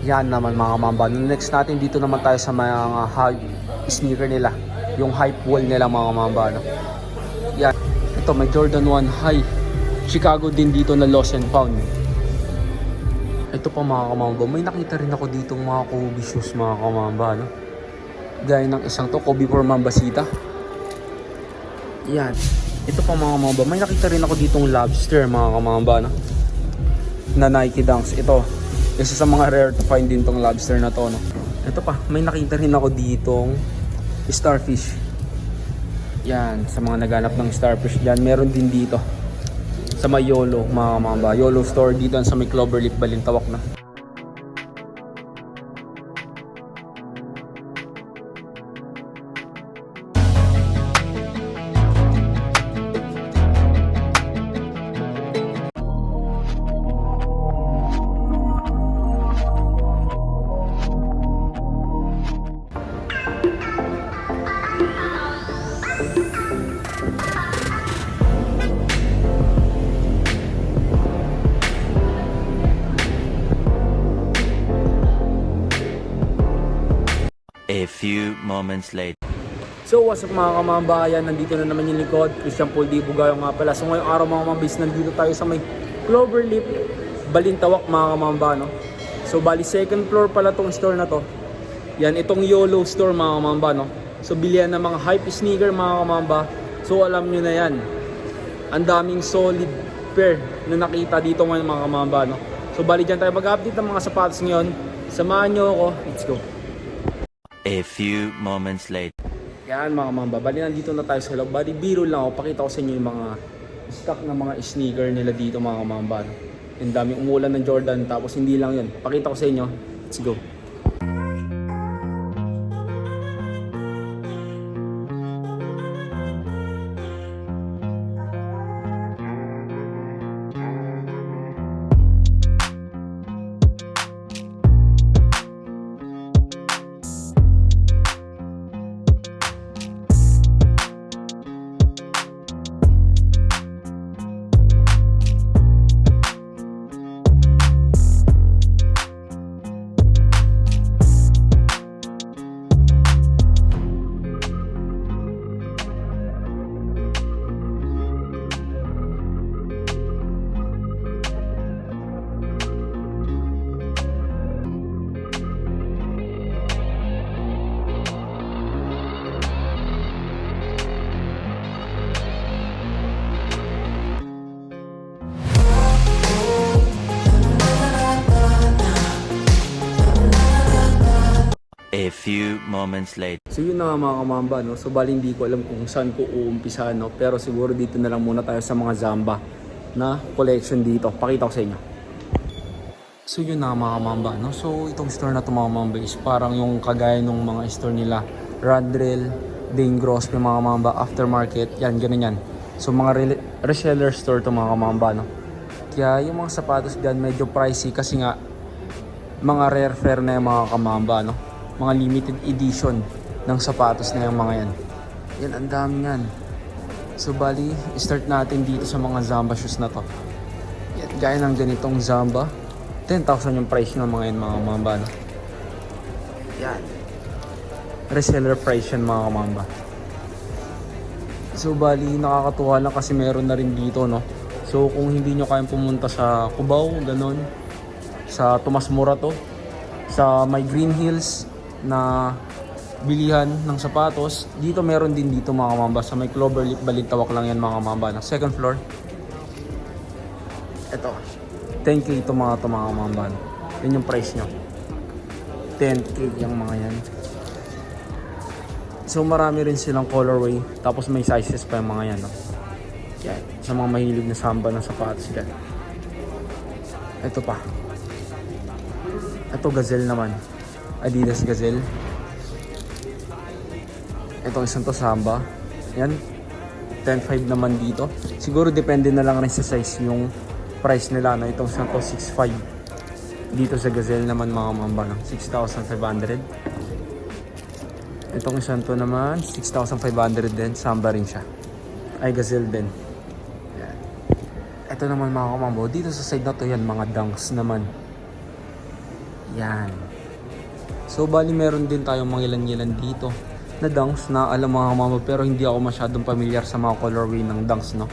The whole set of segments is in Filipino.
Yan naman mga mamba. Next natin dito naman tayo sa mga high sneaker nila. Yung hype wall nila mga mamba. No? Yan. Ito may Jordan 1 High. Chicago din dito na lost and found. Ito pa mga kamamba. May nakita rin ako dito mga Kobe shoes mga kamamba. No? Gaya ng isang to. Kobe for Mambasita. Yan. Ito pa mga kamamba. May nakita rin ako ditong lobster mga kamamba. No? Na Nike Dunks. Ito. Isa sa mga rare to find din tong lobster na to, no? Ito pa, may nakita rin ako ditong starfish. Yan, sa mga naghanap ng starfish dyan, meron din dito. Sa may YOLO, mga mamba. YOLO store dito sa may Cloverleaf, Balintawak na. A few moments later. So what's up mga kamambayan, nandito na naman yung likod, Christian Paul Di Bugayo nga pala. So ngayong araw mga kamambis, nandito tayo sa may Cloverleaf, Balintawak mga kamamba, no? So bali second floor pala tong store na to. Yan, itong YOLO store mga kamamba, no? So bilihan ng mga hype sneaker mga kamamba. So alam nyo na yan, ang daming solid pair na nakita dito ngayon mga kamamba, no? So bali dyan tayo mag-update ng mga sapatos ngayon. Samahan nyo ako, let's go. A few moments later. Yan mga mamba, bali nandito na tayo sa loob. Bali biro lang ako, pakita ko sa inyo yung mga stock na mga sneaker nila dito mga mamba. Yung daming umulan ng Jordan, tapos hindi lang yun. Pakita ko sa inyo, let's go. A few moments later. So yun na nga mga kamamba, no? So bali hindi ko alam kung saan ko uumpisa, no? Pero siguro dito na lang muna tayo sa mga Zamba na collection dito. Pakita ko sa inyo. So yun na mga kamamba, no? So itong store na to mga kamamba is parang yung kagaya ng mga store nila Radrell, Dane Grospe mga kamamba, Aftermarket, yan, ganun yan. So mga reseller store to mga kamamba, no? Kaya yung mga sapatos dyan medyo pricey kasi nga mga rare fair na yung mga kamamba, no? Mga limited edition ng sapatos na yung mga yan. Yan, ang dami yan. So bali, start natin dito sa mga Zamba shoes na to. Yan, gaya ng ganitong Zamba. 10,000 yung price ng mga yan mga kamamba, no? Yan. Reseller price yan mga kamamba. So bali, nakakatuwa lang kasi meron na rin dito, no? So kung hindi nyo kayang pumunta sa Cubao, ganon, sa Tomas Morato, sa may Green Hills na bilihan ng sapatos, dito meron din dito mga kamamba sa may Cloverleaf, Balintawak lang yan mga kamamba, na second floor. Ito 10k ito mga kamamba, yun yung price nyo, 10k yung mga yan. So marami rin silang colorway, tapos may sizes pa yung mga yan, no? Yan, sa mga mahilig na samba ng sapatos yan. Ito pa, ito Gazelle naman, Adidas Gazelle. Itong isang to Samba. Yan, 10.5 naman dito. Siguro depende na lang rin sa size yung price nila, no? Itong isang to 6.5. Dito sa Gazelle naman mga mamba, no? 6,500. Itong isang to naman 6,500 din. Samba rin siya, ay Gazelle din. Yan. Ito naman mga kamambo, dito sa side na to yan mga Dunks naman. Yan. So bali meron din tayong mga ilan-ilan dito na dunks na alam mga kamamba, pero hindi ako masyadong familiar sa mga colorway ng dunks, no?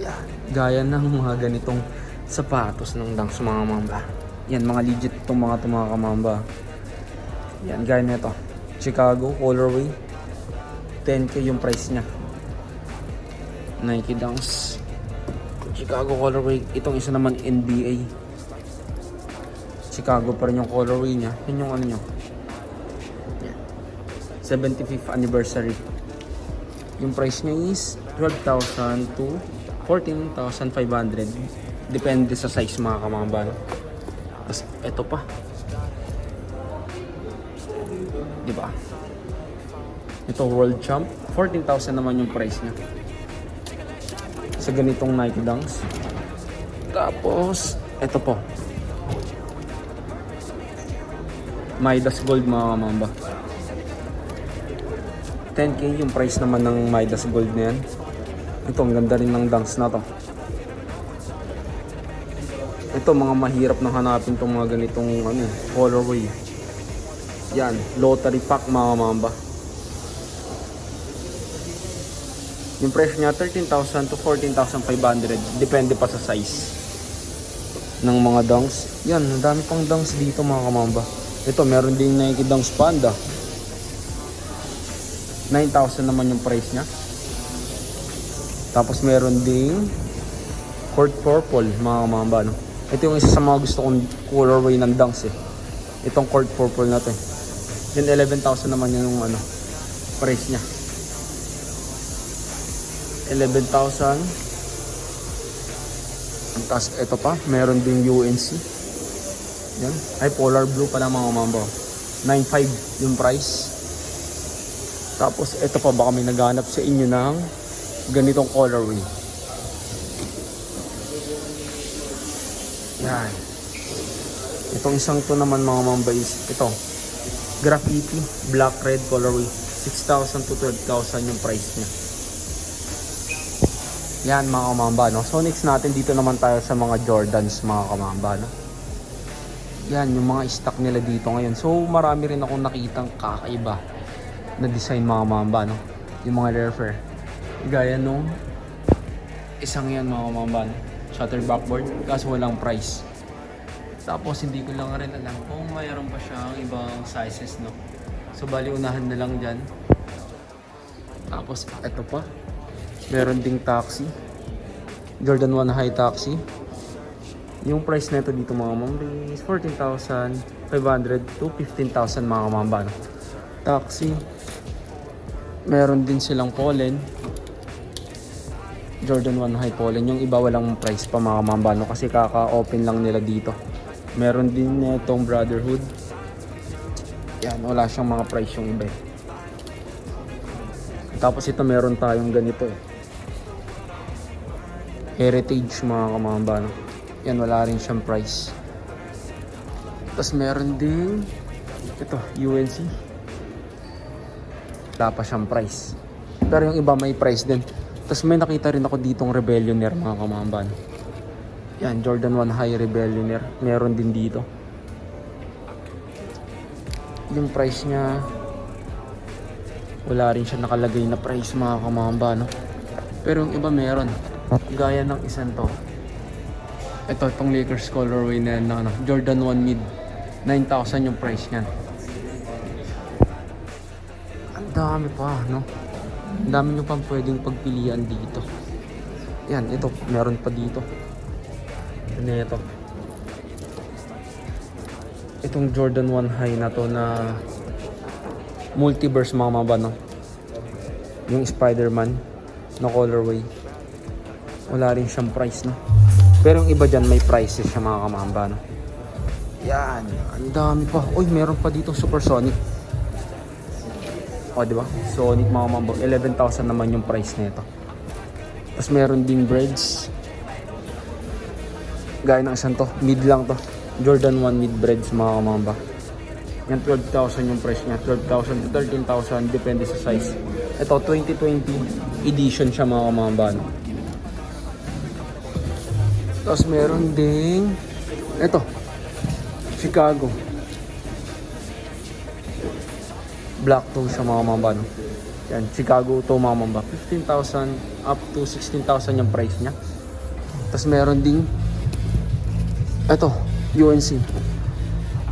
Yan. Gaya ng mga ganitong sapatos ng dunks mga kamamba. Yan, mga legit itong mga kamamba. Yan, gaya nito. Chicago colorway. 10K yung price niya. Nike Dunks. Chicago colorway. Itong isa naman NBA. Chicago pa rin yung colorway niya. Yan yung ano nyo. Yan. 75th anniversary. Yung price niya is 12,000 to 14,500. Depende sa size mga kamamba. Tapos ito pa. Diba? Ito World Champ. 14,000 naman yung price niya. Sa ganitong Nike Dunks. Tapos ito po. Midas Gold mga kamamba. 10K yung price naman ng Midas Gold na yan. Ito ang ganda rin ng dunks na to. Ito mga mahirap na hanapin tong mga ganitong colorway. Yan, lottery pack mga kamamba. Yung price niya 13,000 to 14,500. Depende pa sa size ng mga dunks. Yan, ang dami pang dunks dito mga kamamba. Ito, meron ding Nike Dunks Panda. 9,000 naman yung price niya. Tapos meron ding Court Purple mga kamamba, no? Ito yung isa sa mga gusto kong colorway ng dunks eh. Itong Court Purple na to eh. Then 11,000 naman yung price niya. 11,000. Tapos ito pa, meron ding UNC. Yan. Ay, Polar Blue pala mga mambo. 9,500 yung price. Tapos ito pa, baka may naghanap sa inyo ng ganitong colorway. Yan. Itong isang to naman mga mamba is ito. Graffiti, black red colorway. 6,000 to 12,000 yung price niya. Yan mga kamamba, no? So next natin dito naman tayo sa mga Jordans mga kamamba, no? Yan yung mga stock nila dito ngayon. So marami rin akong nakitang kakaiba na design mga kamamba, no? Yung mga Airfare. Gaya nung isang yan mga kamamba, no? Shutter backboard, kaso walang price. Tapos hindi ko lang rin alam kung mayroon pa siyang ibang sizes, no? So bali unahan na lang dyan. Tapos ito pa. Meron ding taxi. Jordan 1 High Taxi. Yung price nito dito mga mamamba is 14,500 to 15,000 mga mamamba, no? Taxi. Meron din silang Pollen. Jordan 1 High Pollen. Yung iba walang price pa mga mamamba, no? Kasi kaka-open lang nila dito. Meron din itong Brotherhood. Yan, wala siyang mga price yung iba. Tapos ito meron tayong ganito eh. Heritage mga kamamba, no? Yan, wala rin siyang price. Tapos meron din ito, UNC. Wala pa siyang price. Pero yung iba may price din. Tapos may nakita rin ako ditong Rebellionaire mga kamamba, no? Yan, Jordan 1 High Rebellionaire. Meron din dito. Yung price niya, wala rin siya nakalagay na price mga kamamba, no? Pero yung iba meron. Gaya ng isang to. Ito, itong Lakers colorway na yan, no? Jordan 1 Mid. 9,000 yung price niyan. Ang dami pa, no? Ang dami nyo pang pwedeng pagpilian dito. Yan, ito. Meron pa dito. Ano ito? Itong Jordan 1 High na to na multiverse mga maba, no? Yung Spider-Man na colorway. Wala rin siyang price, no? Pero yung iba dyan may prices siya mga kamamba, no? Yan, ang dami pa. Uy, meron pa dito Supersonic. O, diba? Sonic mga kamamba. 11,000 naman yung price nito. Tapos meron ding Breads. Gaya ng isang to. Mid lang to. Jordan 1 Mid Breads mga kamamba. Yan, 12,000 yung price niya. 12,000 to 13,000. Depende sa size. Ito, 2020 edition siya mga kamamba, no? Tapos meron ding ito, Chicago. Black toe siya mga mamba, no? Yan, Chicago to mga mamba. 15,000 up to 16,000 yung price niya. Tapos meron ding eto, UNC.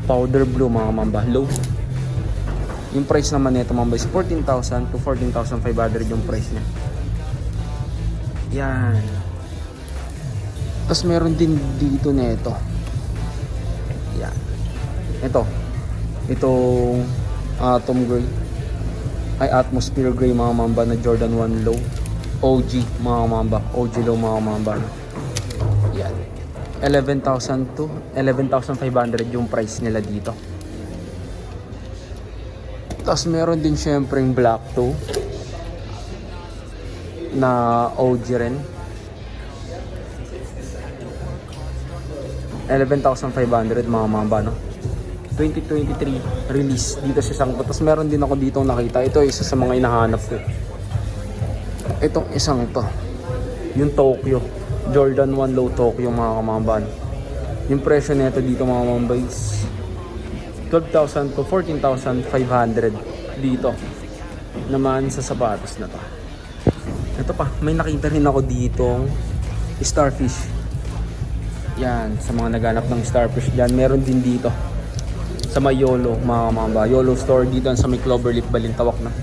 Powder blue mga mamba. Low. Yung price naman nito mamba is 14,000 to 14,500 yung price niya. Yan. Tapos meron din dito nito. Yan. Ito. Itong Atom Gray. Ay, Atmosphere Gray mga mamba na Jordan 1 Low. OG mga mamba. OG Low mga mamba. Yan. 11,000 to 11,500 yung price nila dito. Tapos meron din syempre yung black toe na OG rin. 11,500 mga mamba, no? 2023 release dito sa isang to. Tapos meron din ako dito nakita. Ito isa sa mga hinahanap ko. Itong isang to. Yung Tokyo. Jordan 1 Low Tokyo mga kamamban. Yung presyo nito dito mga mamba is 12,000 to 14,500 dito naman sa sapatos na to. Ito pa, may nakita rin ako ditong Starfish. Yan, sa mga naghanap ng Starfish dyan, meron din dito sa may YOLO mga kamamba. YOLO store dito sa may Cloverleaf Balintawak na.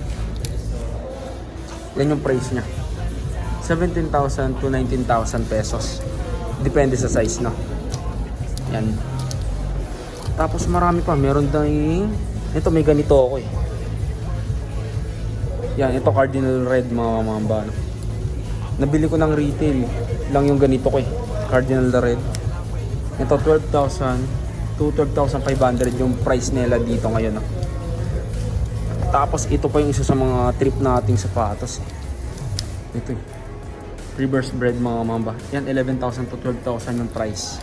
Yan yung price nya, 17,000 to 19,000 pesos. Depende sa size, no? Yan. Tapos marami pa. Meron dahil ito, may ganito ako eh. Yan, ito Cardinal Red mga mamamba, no? Nabili ko ng retail lang yung ganito ko eh. Cardinal Red. Ito 12,000 to 12,500 yung price nila dito ngayon, no? Tapos ito pa yung isa sa mga trip nating sapatos eh. Ito eh, reverse bread mga mamba. Yan, 11,000 to 12,000 yung price.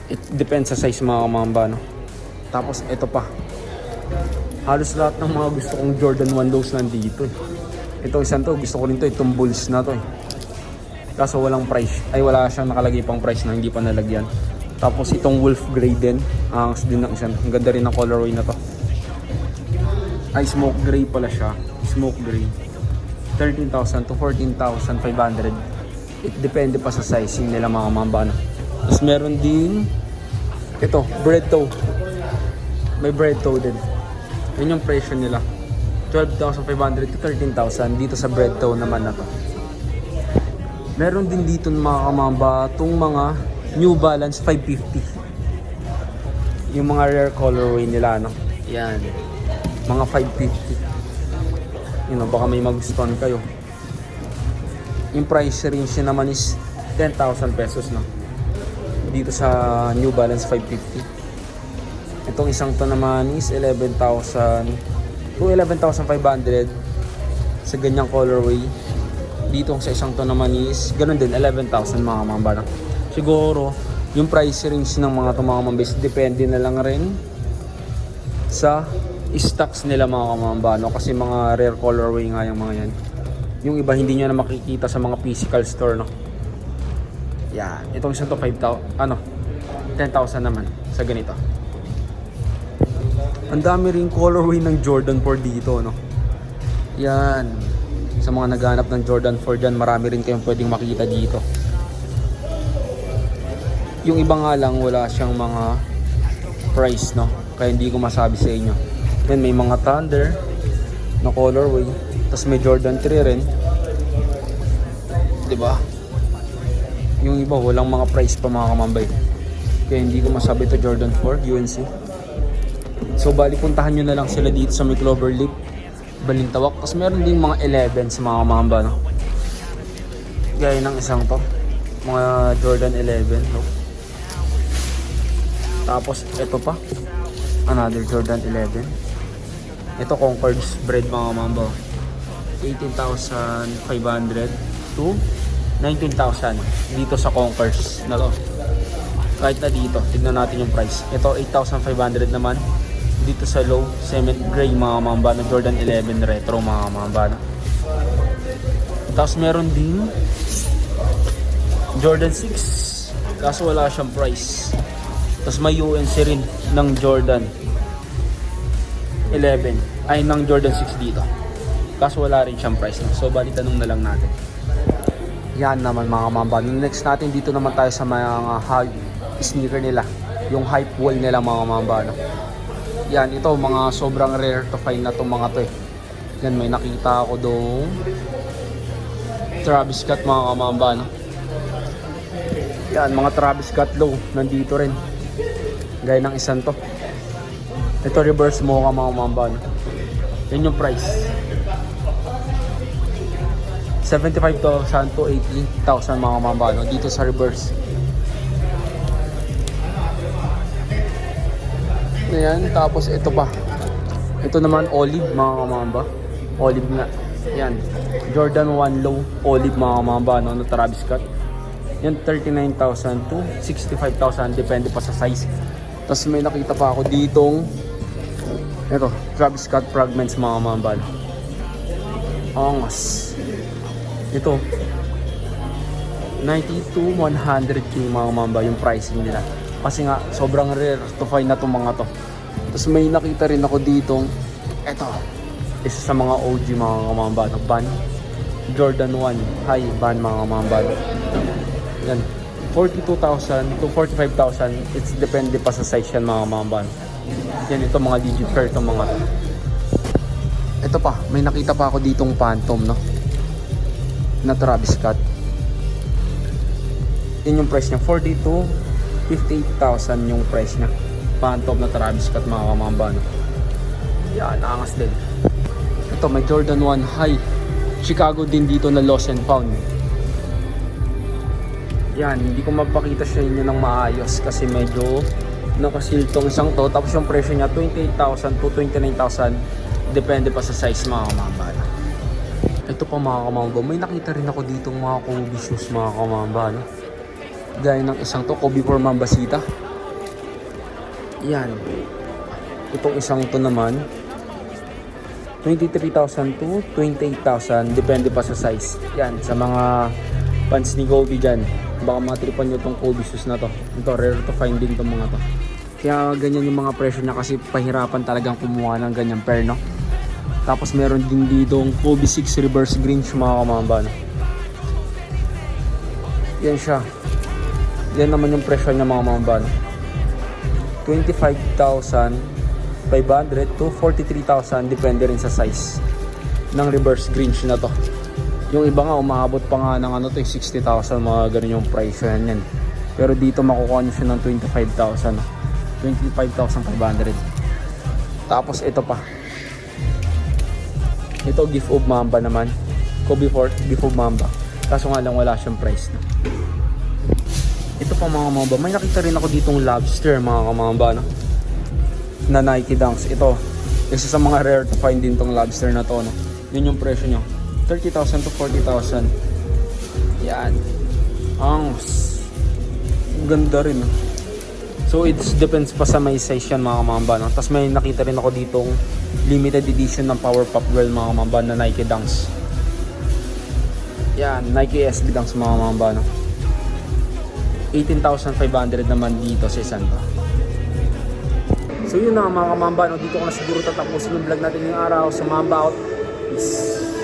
It depends sa size mga mamba, no? Tapos ito pa, halos lahat ng mga gusto kong Jordan 1 Lows nandito eh. Ito isang to, gusto ko rin to, itong Bulls na to eh. Kaso walang price, ay wala siyang nakalagay pang price na hindi pa nalagyan. Tapos itong Wolf Grey din, angas din ng isang, ang ganda rin ng colorway na to. Ay, smoke gray pala siya, smoke gray. 13,000 to 14,500. It depende pa sa sizing nila mga mamba, no? Tapos meron din ito, bread toe. May bread toe din. Yun yung presyo nila, 12,500 to 13,000 dito sa bread toe naman na to. Meron din dito mga kamamba itong mga New Balance 550. Yung mga rare colorway nila, no? Yan, mga 550. You know, baka may magustuhan kayo. Yung price range naman is 10,000 pesos, no? Dito sa New Balance 550. Itong isang to naman is 11,000 to 11,500 sa ganyang colorway. Dito sa isang to naman is ganun din, 11,000 mga mamba. Siguro yung price range ng mga to mga mambis depende na lang rin sa stocks nila mga kamamba, no? Kasi mga rare colorway nga yung mga yan. Yung iba hindi nyo na makikita sa mga physical store, no? Yan, itong isang to 5,000, 10,000 naman sa ganito. Ang dami ring colorway ng Jordan 4 dito, no? Yan, sa mga naghanap ng Jordan 4 dyan, marami rin kayong pwedeng makita dito. Yung iba nga lang wala siyang mga price, no? Kaya hindi ko masabi sa inyo. Yan, may mga Thunder na colorway, tapos may Jordan 3 rin, diba? Yung iba walang mga price pa mga kamambay, kaya hindi ko masabi ito Jordan 4 UNC. So bali puntahan nyo na lang sila dito sa may Cloverleaf Balintawak. Tapos meron din mga 11 sa mga kamamba, no? Gaya ng isang to, mga Jordan 11, no? Tapos ito pa, another Jordan 11. Ito Concords bread mga mamba, 18,500 to 19,000 dito sa Concords na to. Kahit na dito, tignan natin yung price. Ito 8,500 naman dito sa low cement gray mga mamba na Jordan 11 retro mga mamba. Tapos meron din Jordan 6, kaso wala siyang price. Tapos may UNC rin ng Jordan 11. Ay, ng Jordan 6 dito. Kaso wala rin siyang price. No? So, bali tanong na lang natin. Yan naman mga mamba. Next natin dito naman tayo sa mga high sneaker nila. Yung hype wall nila mga mamba. No? Yan, ito mga sobrang rare to find na itong mga to eh. Yan, may nakita ako doon. Travis Scott mga kamamba. No? Yan, mga Travis Scott low. Nandito rin. Gaya ng isang to. Ito reverse mo ka mga kamamba. No? Yan yung price. 75,000 to 80,000 mga kamamba. No? Dito sa reverse. Ayan, tapos ito pa. Ito naman olive mga kamamba. Olive nga. Yan. Jordan 1 low olive mga kamamba no, na Travis Scott. Yan 39,000 to 65,000 depende pa sa size. Tapos may nakita pa ako ditong ito, Travis Scott fragments mga kamamba. Angas. Ito 90 to 100k mga kamamba yung pricing nila. Kasi nga sobrang rare to find na itong mga to. Tapos may nakita rin ako ditong eto, isa sa mga OG mga kamamba no, ban Jordan 1 high ban mga kamamba no. Yan 42,000 to 45,000. It's depende pa sa size yan mga kamamba no. Yan ito mga digit pair itong mga to. Ito pa, may nakita pa ako ditong Phantom no, na Travis Scott. Yun yung price niya 42 58,000 yung price niya. Phantom na Travis Scott mga kamamba no? Yan, angas din. Ito may Jordan 1 high Chicago din dito na lost and found. Yan, hindi ko mapakita sa inyo ng maayos kasi medyo nakasil tong isang to. Tapos yung presyo niya 28,000 to 29,000 depende pa sa size mga kamamba. Ito pa mga kamamba, may nakita rin ako dito mga Kobe shoes mga kamamba no? Gaya ng isang to, Kobe for Mambasita. Yan. Itong isang to naman 23,000 to 28,000 depende pa sa size. Yan, sa mga pants ni Kobe dyan. Baka matripan nyo tong Kobe shoes na to. Ito, rare to find din tong mga to. Kaya ganyan yung mga presyo niya kasi pahirapan talagang kumuha ng ganyang pair no. Tapos meron din dito Kobe 6 reverse green mga kamamba no? Yan siya. Yan naman yung presyo niya mga kamamba no? 25,500 to 43,000 depende rin sa size ng reverse greens na to. Yung iba nga umaabot pa nga ng ano to 60,000 mga ganun yung price yan. Pero dito makukuha nyo siya ng 25,000 no? 25,500. Tapos ito pa, ito gift of Mamba naman, Kobe for gift of Mamba, kaso nga lang wala siyang price no? Ito pa mga kamamba, may nakita rin ako ditong lobster mga kamamba no? Na Nike Dunks. Ito, isa sa mga rare to find din tong lobster na to no? Yun yung presyo nyo 30,000 to 40,000. Yan, ang ganda rin no? So it depends pa sa may size yan mga kamamba no? Tapos may nakita rin ako ditong limited edition ng Powerpuff Girl mga kamamba na Nike Dunks. Yan, Nike SB Dunks mga kamamba no? 18,500 naman dito sa isang to. So yun na mga kamamba no? Dito ko na siguro tatapos yung vlog natin yung araw sa Mamba Out. Peace.